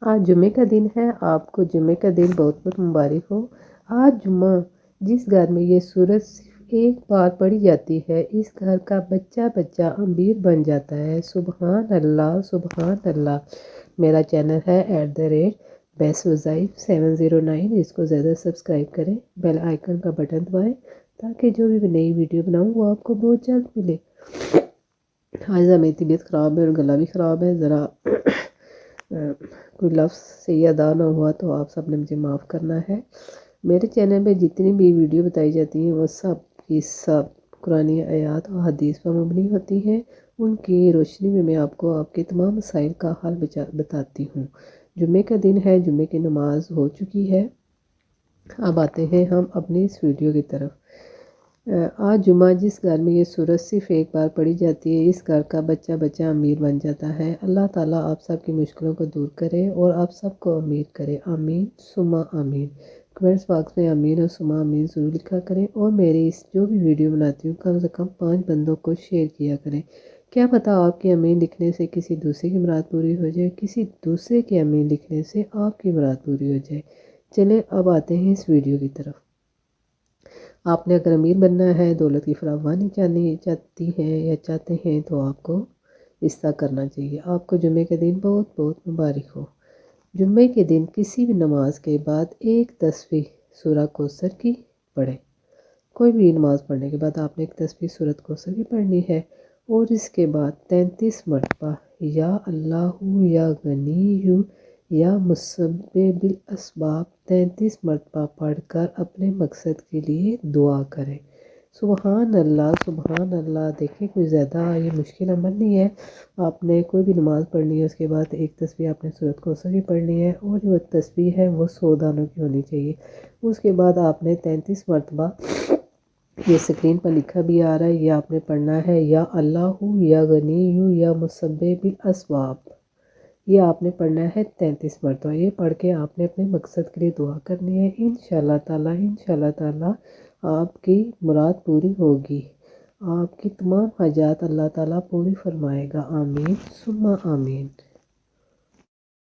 آج جمعے کا دن ہے، آپ کو جمعے کا دن بہت بہت مبارک ہو۔ آج جمعہ جس گھر میں یہ سورت صرف ایک بار پڑھی جاتی ہے، اس گھر کا بچہ بچہ امیر بن جاتا ہے۔ سبحان اللہ، سبحان اللہ۔ میرا چینل ہے @بس وظائف 709، اس کو زیادہ سبسکرائب کریں، بیل آئیکن کا بٹن دبائیں تاکہ جو بھی نئی ویڈیو بناؤں وہ آپ کو بہت جلد ملے۔ آج میری طبیعت خراب ہے اور گلا بھی خراب ہے، ذرا کوئی لفظ صحیح ادا نہ ہوا تو آپ سب نے مجھے معاف کرنا ہے۔ میرے چینل پہ جتنی بھی ویڈیو بتائی جاتی ہیں وہ سب کی سب قرآن آیات اور حدیث پر مبنی ہوتی ہیں۔ ان کی روشنی میں میں آپ کو آپ کے تمام مسائل کا حل بتاتی ہوں۔ جمعے کا دن ہے، جمعے کی نماز ہو چکی ہے۔ اب آتے ہیں ہم اپنی اس ویڈیو کی طرف۔ آج جمعہ جس گھر میں یہ سورت صرف ایک بار پڑھی جاتی ہے، اس گھر کا بچہ بچہ امیر بن جاتا ہے۔ اللہ تعالیٰ آپ سب کی مشکلوں کو دور کرے اور آپ سب کو امیر کرے، آمین ثم آمین۔ کمنٹس باکس میں آمین اور ثم آمین ضرور لکھا کریں، اور میری اس جو بھی ویڈیو بناتی ہوں کم سے کم 5 بندوں کو شیئر کیا کریں۔ کیا پتہ آپ کے آمین لکھنے سے کسی دوسرے کی مراد پوری ہو جائے، کسی دوسرے کے آمین لکھنے سے آپ کی مراد پوری ہو جائے۔ چلیں اب آتے ہیں اس ویڈیو کی طرف۔ آپ نے اگر امیر بننا ہے، دولت کی فراوانی چاہتی ہیں یا چاہتے ہیں تو آپ کو اس طرح کرنا چاہیے۔ آپ کو جمعے کے دن بہت بہت مبارک ہو۔ جمعے کے دن کسی بھی نماز کے بعد ایک تسبیح سورہ کوثر کی پڑھیں۔ کوئی بھی نماز پڑھنے کے بعد آپ نے ایک تسبیح سورۃ کوثر کی پڑھنی ہے، اور اس کے بعد 33 مرتبہ یا اللہ یا غنی یا مسبب الاسباب 33 مرتبہ پڑھ کر اپنے مقصد کے لیے دعا کریں۔ سبحان اللہ، سبحان اللہ۔ دیکھیں کوئی زیادہ یہ مشکل عمل نہیں ہے۔ آپ نے کوئی بھی نماز پڑھنی ہے، اس کے بعد ایک تسبیح آپ نے سورۃ کوثر کی پڑھنی ہے، اور جو تسبیح ہے وہ 100 دانوں کی ہونی چاہیے۔ اس کے بعد آپ نے 33 مرتبہ، یہ اسکرین پر لکھا بھی آ رہا ہے، یہ آپ نے پڑھنا ہے یا اللہ یا غنی یا مسبب الاسباب۔ یہ آپ نے پڑھنا ہے 33 مرتبہ۔ یہ پڑھ کے آپ نے اپنے مقصد کے لیے دعا کرنی ہے۔ انشاءاللہ تعالیٰ آپ کی مراد پوری ہوگی، آپ کی تمام حاجات اللہ تعالیٰ پوری فرمائے گا، آمین ثم آمین۔